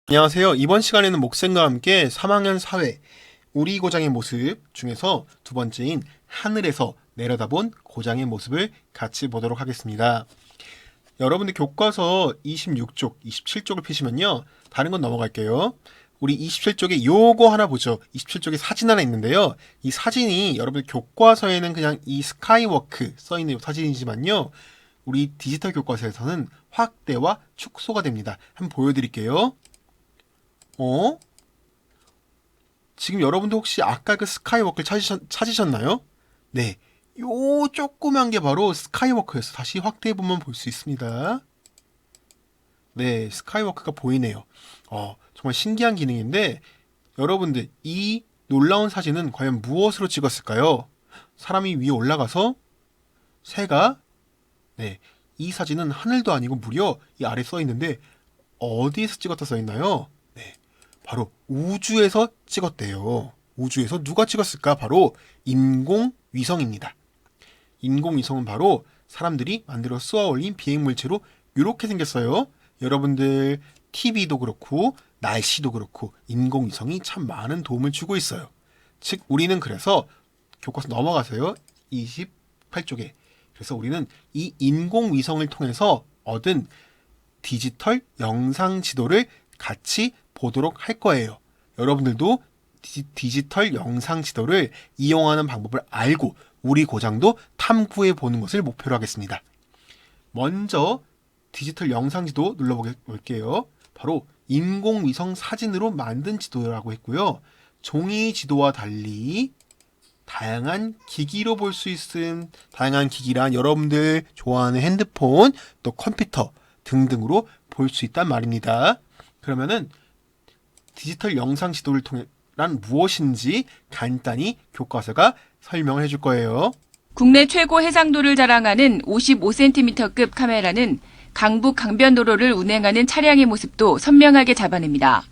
안녕하세요. 이번 시간에는 목쌤과 함께 3학년 사회, 우리 고장의 모습 중에서 두 번째인 하늘에서 내려다본 고장의 모습을 같이 보도록 하겠습니다. 여러분들 교과서 26쪽, 27쪽을 펴시면요. 다른 건 넘어갈게요. 우리 27쪽에 요거 하나 보죠. 27쪽에 사진 하나 있는데요. 이 사진이 여러분들 교과서에는 그냥 이 스카이워크 써있는 사진이지만요. 우리 디지털 교과서에서는 확대와 축소가 됩니다. 한번 보여드릴게요. 어? 지금 여러분도 혹시 아까 그 스카이워크를 찾으셨나요? 네. 요 조그만 게 바로 스카이워크였어. 다시 확대해보면 볼 수 있습니다. 네, 스카이워크가 보이네요. 정말 신기한 기능인데, 여러분들, 이 놀라운 사진은 과연 무엇으로 찍었을까요? 사람이 위에 올라가서, 새가, 네, 이 사진은 하늘도 아니고 무려 이 아래 써 있는데, 어디에서 찍었다 써 있나요? 네, 바로 우주에서 찍었대요. 우주에서 누가 찍었을까? 바로 인공위성입니다. 인공위성은 바로 사람들이 만들어 쏘아 올린 비행물체로 이렇게 생겼어요. 여러분들 TV도 그렇고 날씨도 그렇고 인공위성이 참 많은 도움을 주고 있어요. 즉 우리는 그래서 교과서 넘어가서요. 28쪽에 그래서 우리는 이 인공위성을 통해서 얻은 디지털 영상 지도를 같이 보도록 할 거예요. 여러분들도 디지털 영상 지도를 이용하는 방법을 알고 우리 고장도 탐구해 보는 것을 목표로 하겠습니다. 먼저 디지털 영상 지도 눌러볼게요. 바로 인공위성 사진으로 만든 지도라고 했고요. 종이 지도와 달리 다양한 기기로 볼 수 있음, 다양한 기기란 여러분들 좋아하는 핸드폰, 또 컴퓨터 등등으로 볼 수 있단 말입니다. 그러면은 디지털 영상 지도를 통해란 무엇인지 간단히 교과서가 설명을 해줄 거예요. 국내 최고 해상도를 자랑하는 55cm급 카메라는 강북 강변도로를 운행하는 차량의 모습도 선명하게 잡아냅니다.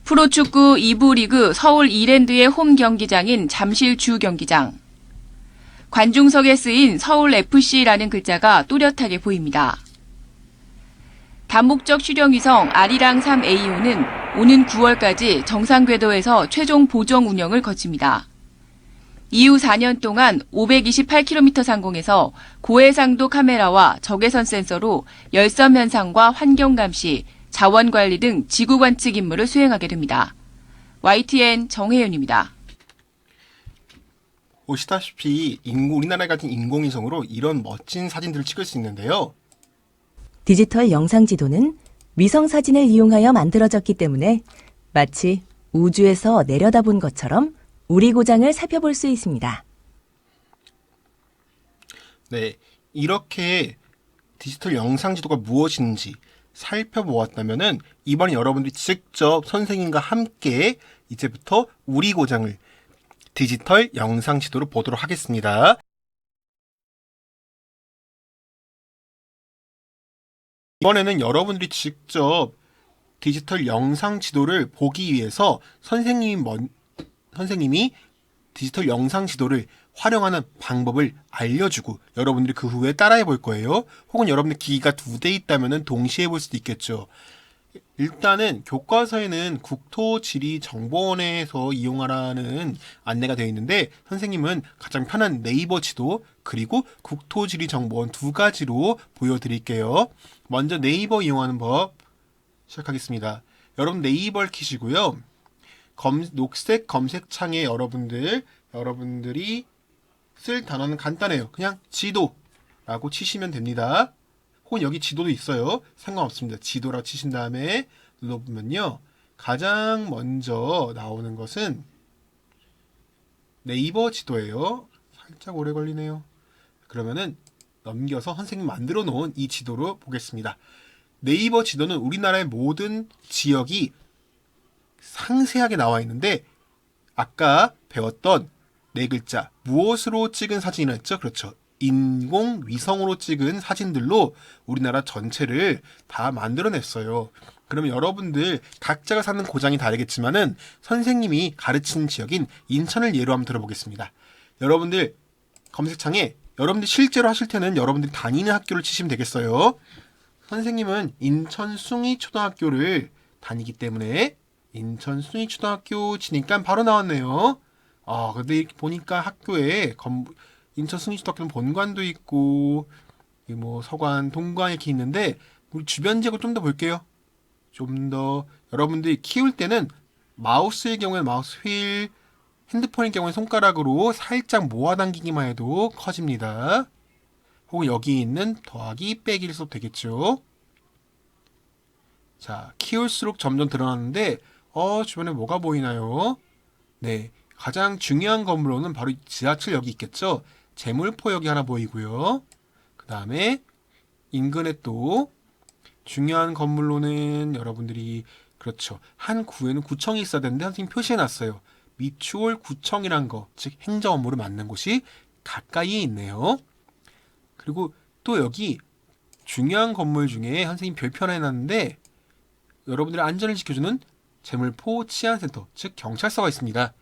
프로축구 2부 리그 서울 이랜드의 홈 경기장인 잠실 주 경기장. 관중석에 쓰인 서울 FC라는 글자가 또렷하게 보입니다. 다목적 실용위성 아리랑 3AO는 오는 9월까지 정상 궤도에서 최종 보정 운영을 거칩니다. 이후 4년 동안 528km 상공에서 고해상도 카메라와 적외선 센서로 열섬 현상과 환경 감시, 자원 관리 등 지구 관측 임무를 수행하게 됩니다. YTN 정혜윤입니다. 보시다시피 우리나라 같은 인공위성으로 이런 멋진 사진들을 찍을 수 있는데요. 디지털 영상 지도는 위성 사진을 이용하여 만들어졌기 때문에 마치 우주에서 내려다본 것처럼 우리 고장을 살펴볼 수 있습니다. 네, 이렇게 디지털 영상 지도가 무엇인지 살펴보았다면은 이번에 여러분들이 직접 선생님과 함께 이제부터 우리 고장을 디지털 영상 지도로 보도록 하겠습니다. 이번에는 여러분들이 직접 디지털 영상 지도를 보기 위해서 선생님이 디지털 영상 지도를 활용하는 방법을 알려주고 여러분들이 그 후에 따라해 볼 거예요. 혹은 여러분들 기기가 2대 있다면 동시에 볼 수도 있겠죠. 일단은 교과서에는 국토지리정보원에서 이용하라는 안내가 되어 있는데 선생님은 가장 편한 네이버 지도 그리고 국토지리정보원 두 가지로 보여드릴게요. 먼저 네이버 이용하는 법 시작하겠습니다. 여러분 네이버를 키시고요. 녹색 검색창에 여러분들이 쓸 단어는 간단해요. 그냥 지도라고 치시면 됩니다. 혹은 여기 지도도 있어요. 상관없습니다. 지도라고 치신 다음에 눌러보면요. 가장 먼저 나오는 것은 네이버 지도예요. 살짝 오래 걸리네요. 그러면은 넘겨서 선생님 만들어 놓은 이 지도로 보겠습니다. 네이버 지도는 우리나라의 모든 지역이 상세하게 나와 있는데 아까 배웠던 네 글자 무엇으로 찍은 사진이라 했죠? 그렇죠. 인공위성으로 찍은 사진들로 우리나라 전체를 다 만들어냈어요. 그러면 여러분들 각자가 사는 고장이 다르겠지만은 선생님이 가르치는 지역인 인천을 예로 한번 들어보겠습니다. 여러분들 검색창에 여러분들 실제로 하실 때는 여러분들이 다니는 학교를 치시면 되겠어요. 선생님은 인천 숭이초등학교를 다니기 때문에 인천 순위초등학교 치니까 바로 나왔네요. 근데 이렇게 보니까 학교에 인천 순위초등학교는 본관도 있고 뭐 서관, 동관 이렇게 있는데 우리 주변 지역을 좀 더 볼게요. 좀 더 여러분들이 키울 때는 마우스의 경우에는 마우스 휠, 핸드폰의 경우에 손가락으로 살짝 모아당기기만 해도 커집니다. 혹은 여기 있는 더하기, 빼기를 써도 되겠죠. 자, 키울수록 점점 드러나는데 주변에 뭐가 보이나요? 네, 가장 중요한 건물로는 바로 지하철역이 있겠죠. 제물포역이 하나 보이고요. 그 다음에 인근에 또 중요한 건물로는 여러분들이 그렇죠. 한 구에는 구청이 있어야 되는데 선생님 표시해놨어요. 미추홀 구청이란 거, 즉 행정 업무를 맡는 곳이 가까이에 있네요. 그리고 또 여기 중요한 건물 중에 선생님 별표 하나 해놨는데 여러분들의 안전을 지켜주는 제물포 치안센터, 즉 경찰서가 있습니다.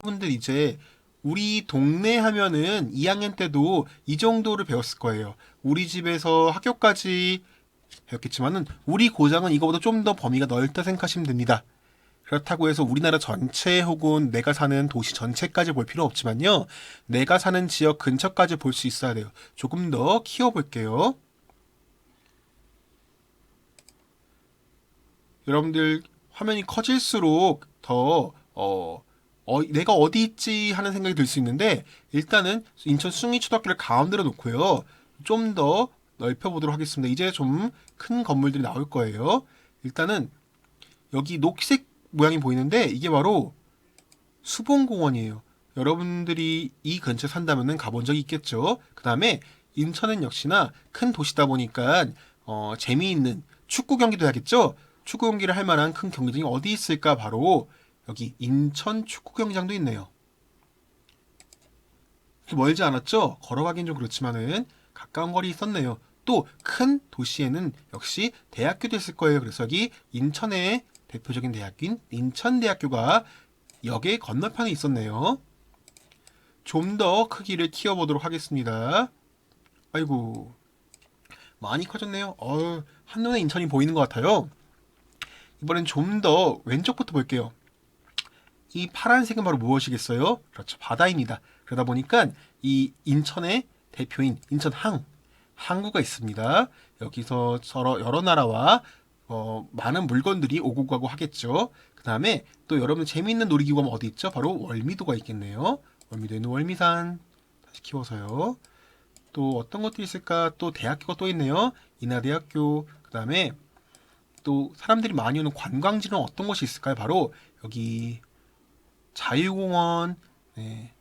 여러분들 이제 우리 동네 하면은 2학년 때도 이 정도를 배웠을 거예요. 우리 집에서 학교까지 배웠겠지만은 우리 고장은 이거보다 좀 더 범위가 넓다 생각하시면 됩니다. 그렇다고 해서 우리나라 전체 혹은 내가 사는 도시 전체까지 볼 필요 없지만요. 내가 사는 지역 근처까지 볼 수 있어야 돼요. 조금 더 키워볼게요. 여러분들 화면이 커질수록 더 내가 어디 있지 하는 생각이 들 수 있는데 일단은 인천 숭이초등학교를 가운데로 놓고요. 좀 더 넓혀보도록 하겠습니다. 이제 좀 큰 건물들이 나올 거예요. 일단은 여기 녹색 모양이 보이는데 이게 바로 수봉공원이에요. 여러분들이 이 근처에 산다면 가본 적이 있겠죠. 그 다음에 인천은 역시나 큰 도시다 보니까 재미있는 축구 경기도 해야겠죠. 축구 경기를 할 만한 큰 경기장이 어디 있을까? 바로 여기 인천 축구 경기장도 있네요. 멀지 않았죠? 걸어가긴 좀 그렇지만은 가까운 거리 있었네요. 또 큰 도시에는 역시 대학교도 있을 거예요. 그래서 여기 인천의 대표적인 대학교인 인천대학교가 역의 건너편에 있었네요. 좀 더 크기를 키워보도록 하겠습니다. 아이고, 많이 커졌네요. 한눈에 인천이 보이는 것 같아요. 이번엔 좀 더 왼쪽부터 볼게요. 이 파란색은 바로 무엇이겠어요? 그렇죠, 바다입니다. 그러다 보니까 이 인천의 대표인 항구가 있습니다. 여기서 여러 나라와 많은 물건들이 오고 가고 하겠죠. 그 다음에 또 여러분 재미있는 놀이기구가 어디 있죠? 바로 월미도가 있겠네요. 월미도에는 월미산 다시 키워서요. 또 어떤 것들이 있을까? 또 대학교가 또 있네요. 인하대학교. 그 다음에 또 사람들이 많이 오는 관광지는 어떤 곳이 있을까요? 바로 여기 자유공원, 네.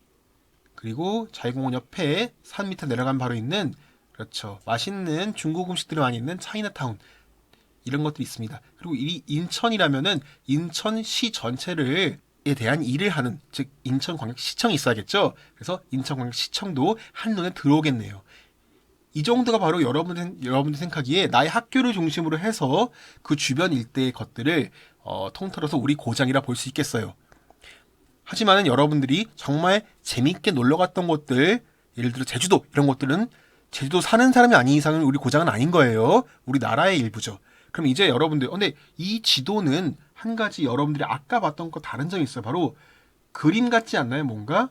그리고 자유공원 옆에 산 밑에 내려가면 바로 있는 그렇죠, 맛있는 중국 음식들이 많이 있는 차이나타운, 이런 것들이 있습니다. 그리고 이 인천이라면은 인천시 전체를 에 대한 일을 하는, 즉 인천광역시청이 있어야겠죠. 그래서 인천광역시청도 한눈에 들어오겠네요. 이 정도가 바로 여러분들 생각하기에 나의 학교를 중심으로 해서 그 주변 일대의 것들을 통틀어서 우리 고장이라 볼 수 있겠어요. 하지만은 여러분들이 정말 재미있게 놀러 갔던 곳들, 예를 들어 제주도, 이런 것들은 제주도 사는 사람이 아닌 이상은 우리 고장은 아닌 거예요. 우리 나라의 일부죠. 그럼 이제 여러분들, 근데 이 지도는 한 가지 여러분들이 아까 봤던 거 다른 점이 있어요. 바로 그림 같지 않나요? 뭔가?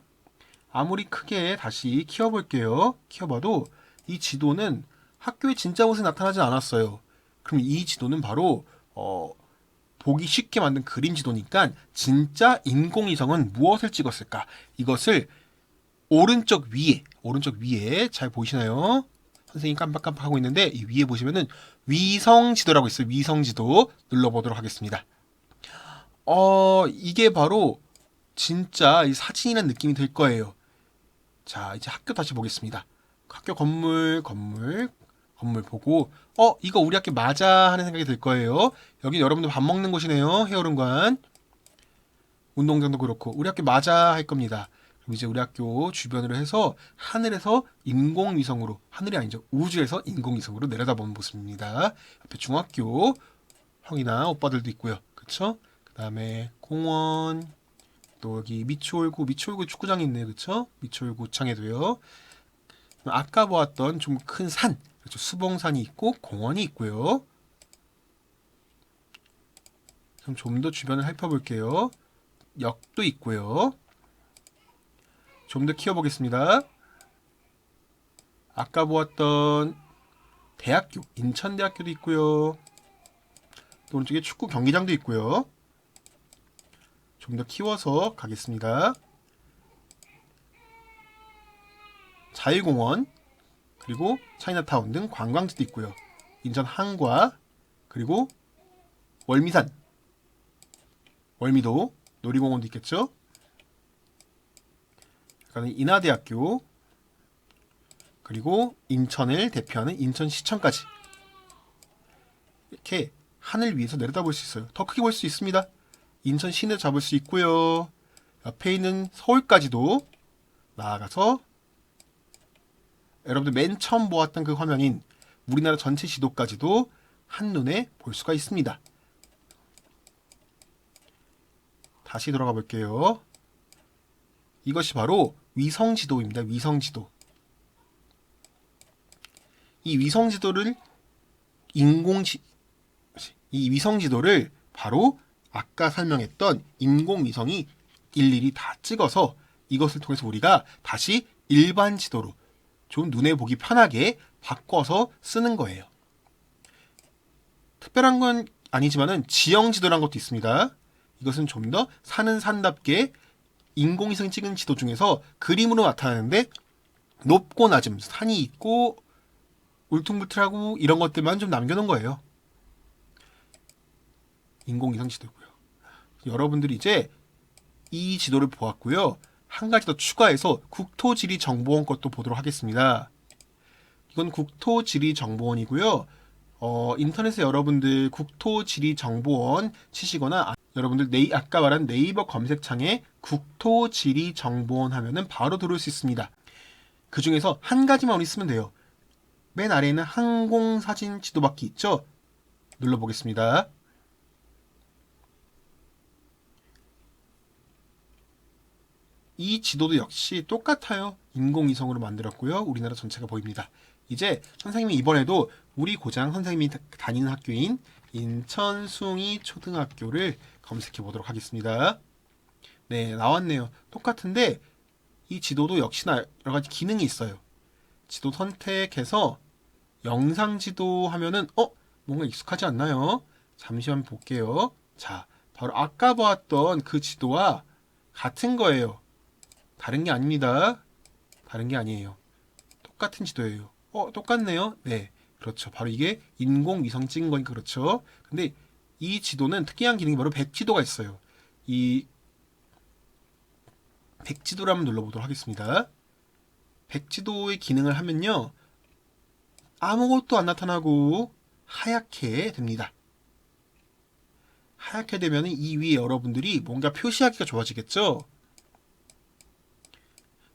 아무리 크게 다시 키워볼게요. 키워봐도 이 지도는 학교에 진짜 모습이 나타나지 않았어요. 그럼 이 지도는 바로 보기 쉽게 만든 그림 지도니까 진짜 인공위성은 무엇을 찍었을까? 이것을 오른쪽 위에 잘 보이시나요? 선생님 깜빡깜빡하고 있는데 이 위에 보시면은 위성 지도라고 있어요. 위성 지도 눌러보도록 하겠습니다. 이게 바로 진짜 이 사진이라는 느낌이 들 거예요. 자, 이제 학교 다시 보겠습니다. 학교 건물 보고 이거 우리 학교 맞아 하는 생각이 들 거예요. 여기 여러분들 밥 먹는 곳이네요. 해오름관 운동장도 그렇고 우리 학교 맞아 할 겁니다. 그럼 이제 우리 학교 주변으로 해서 하늘에서 인공위성으로, 하늘이 아니죠, 우주에서 인공위성으로 내려다보는 모습입니다. 옆에 중학교 형이나 오빠들도 있고요. 그쵸? 그 다음에 공원, 또 여기 미추홀구 축구장이 있네요. 그쵸? 미추홀구 창에도요. 아까 보았던 좀 큰 산, 그렇죠, 수봉산이 있고 공원이 있고요. 그럼 좀 더 주변을 살펴볼게요. 역도 있고요. 좀 더 키워보겠습니다. 아까 보았던 대학교, 인천대학교도 있고요. 또 오른쪽에 축구 경기장도 있고요. 좀 더 키워서 가겠습니다. 자유공원, 그리고 차이나타운 등 관광지도 있고요. 인천 한과, 그리고 월미산, 월미도, 놀이공원도 있겠죠. 그다음에 인하대학교, 그리고 인천을 대표하는 인천시청까지 이렇게 하늘 위에서 내려다볼 수 있어요. 더 크게 볼 수 있습니다. 인천 시내 잡을 수 있고요. 옆에 있는 서울까지도 나아가서 여러분들 맨 처음 보았던 그 화면인 우리나라 전체 지도까지도 한눈에 볼 수가 있습니다. 다시 돌아가 볼게요. 이것이 바로 위성지도입니다. 위성지도. 이 위성지도를 바로 아까 설명했던 인공위성이 일일이 다 찍어서 이것을 통해서 우리가 다시 일반 지도로 좀 눈에 보기 편하게 바꿔서 쓰는 거예요. 특별한 건 아니지만은 지형 지도라는 것도 있습니다. 이것은 좀 더 사는 산답게 인공위성 찍은 지도 중에서 그림으로 나타나는데 높고 낮음, 산이 있고 울퉁불퉁하고 이런 것들만 좀 남겨놓은 거예요. 인공위성 지도고요. 여러분들이 이제 이 지도를 보았고요. 한 가지 더 추가해서 국토지리정보원 것도 보도록 하겠습니다. 이건 국토지리정보원이고요. 인터넷에 여러분들 국토지리정보원 치시거나 여러분들 아까 말한 네이버 검색창에 국토지리정보원 하면은 바로 들어올 수 있습니다. 그 중에서 한 가지만 우리 쓰면 돼요. 맨 아래에는 항공사진 지도받기 있죠? 눌러보겠습니다. 이 지도도 역시 똑같아요. 인공위성으로 만들었고요. 우리나라 전체가 보입니다. 이제 선생님이 이번에도 우리 고장 선생님이 다니는 학교인 인천숭이 초등학교를 검색해 보도록 하겠습니다. 네, 나왔네요. 똑같은데 이 지도도 역시나 여러 가지 기능이 있어요. 지도 선택해서 영상 지도 하면은 뭔가 익숙하지 않나요? 잠시만 볼게요. 자, 바로 아까 보았던 그 지도와 같은 거예요. 다른 게 아닙니다. 다른 게 아니에요. 똑같은 지도예요. 똑같네요. 네, 그렇죠. 바로 이게 인공위성 찍은 거니까 그렇죠. 근데 이 지도는 특이한 기능이 바로 백지도가 있어요. 이 백지도를 한번 눌러보도록 하겠습니다. 백지도의 기능을 하면요. 아무것도 안 나타나고 하얗게 됩니다. 하얗게 되면 이 위에 여러분들이 뭔가 표시하기가 좋아지겠죠?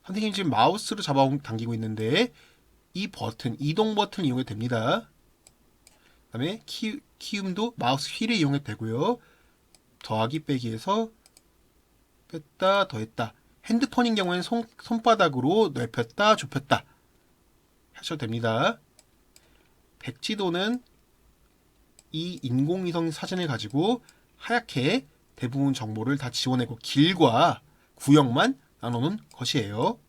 선생님 지금 마우스로 잡아당기고 있는데 이 버튼, 이동 버튼을 이용해도 됩니다. 그 다음에 키움도 마우스 휠을 이용해도 되고요. 더하기 빼기해서 뺐다 더했다. 핸드폰인 경우에는 손바닥으로 넓혔다 좁혔다 하셔도 됩니다. 백지도는 이 인공위성 사진을 가지고 하얗게 대부분 정보를 다 지워내고 길과 구역만 나눠놓은 것이에요.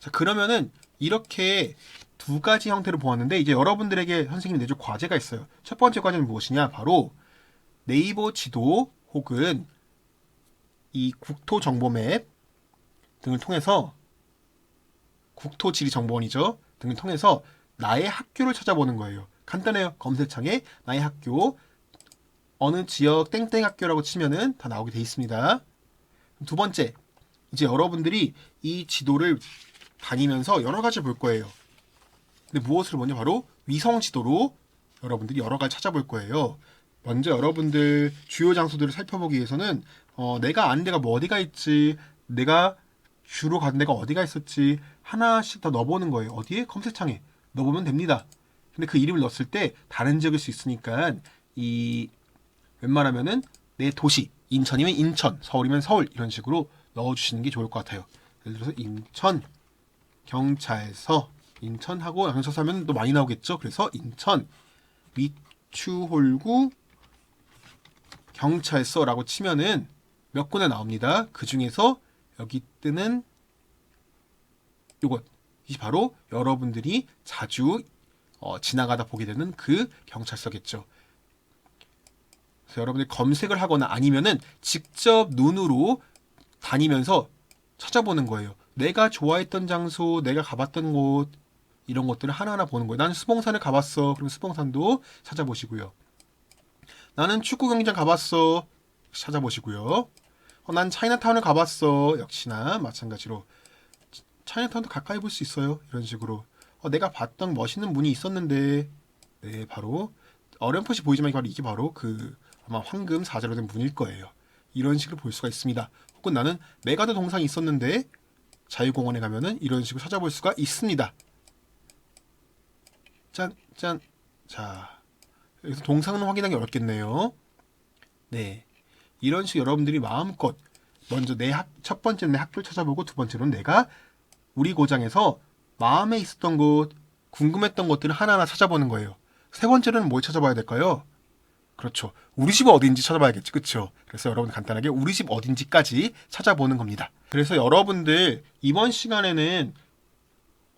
자, 그러면은 이렇게 두 가지 형태로 보았는데 이제 여러분들에게 선생님이 내줄 과제가 있어요. 첫 번째 과제는 무엇이냐? 바로 네이버 지도 혹은 이 국토정보맵 등을 통해서 국토지리정보원이죠. 등을 통해서 나의 학교를 찾아보는 거예요. 간단해요. 검색창에 나의 학교 어느 지역 땡땡 학교라고 치면은 다 나오게 돼 있습니다. 두 번째, 이제 여러분들이 이 지도를 다니면서 여러 가지 볼 거예요. 근데 무엇을 보냐? 바로 위성 지도로 여러분들이 여러 가지 찾아볼 거예요. 먼저 여러분들 주요 장소들을 살펴보기 위해서는 내가 아는 데가 뭐 어디가 있지, 내가 주로 간 데가 어디가 있었지 하나씩 더 넣어보는 거예요. 어디에? 검색창에 넣어보면 됩니다. 근데 그 이름을 넣었을 때 다른 지역일 수 있으니까 웬만하면은 내 도시, 인천이면 인천, 서울이면 서울 이런 식으로 넣어주시는 게 좋을 것 같아요. 예를 들어서 인천 경찰서, 인천하고 경찰서 하면 또 많이 나오겠죠. 그래서 인천 미추홀구 경찰서라고 치면은 몇 군데 나옵니다. 그 중에서 여기 뜨는 이것이 바로 여러분들이 자주 지나가다 보게 되는 그 경찰서겠죠. 그래서 여러분들이 검색을 하거나 아니면은 직접 눈으로 다니면서 찾아보는 거예요. 내가 좋아했던 장소, 내가 가봤던 곳, 이런 것들을 하나하나 보는 거예요. 나는 수봉산을 가봤어. 그럼 수봉산도 찾아보시고요. 나는 축구 경기장 가봤어. 찾아보시고요. 난 차이나타운을 가봤어. 역시나 마찬가지로 차이나타운도 가까이 볼 수 있어요. 이런 식으로 내가 봤던 멋있는 문이 있었는데, 네, 바로 어렴풋이 보이지만 이게 바로 그 아마 황금 사자로 된 문일 거예요. 이런 식으로 볼 수가 있습니다. 혹은 나는 메가드 동상이 있었는데 자유공원에 가면은 이런 식으로 찾아볼 수가 있습니다. 짠. 자, 여기서 동상은 확인하기 어렵겠네요. 네, 이런 식으로 여러분들이 마음껏 먼저 첫 번째는 내 학교를 찾아보고, 두 번째로는 내가 우리 고장에서 마음에 있었던 곳, 궁금했던 것들을 하나하나 찾아보는 거예요. 세 번째로는 뭘 찾아봐야 될까요? 그렇죠. 우리 집 어딘지 찾아봐야겠지. 그렇죠. 그래서 여러분 간단하게 우리 집 어딘지까지 찾아보는 겁니다. 그래서 여러분들 이번 시간에는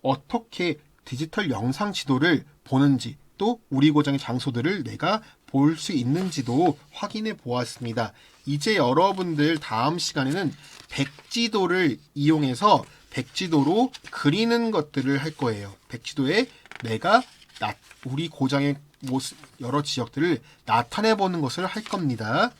어떻게 디지털 영상 지도를 보는지, 또 우리 고장의 장소들을 내가 볼 수 있는지도 확인해 보았습니다. 이제 여러분들 다음 시간에는 백지도를 이용해서 백지도로 그리는 것들을 할 거예요. 백지도에 내가 우리 고장의 모습, 여러 지역들을 나타내 보는 것을 할 겁니다.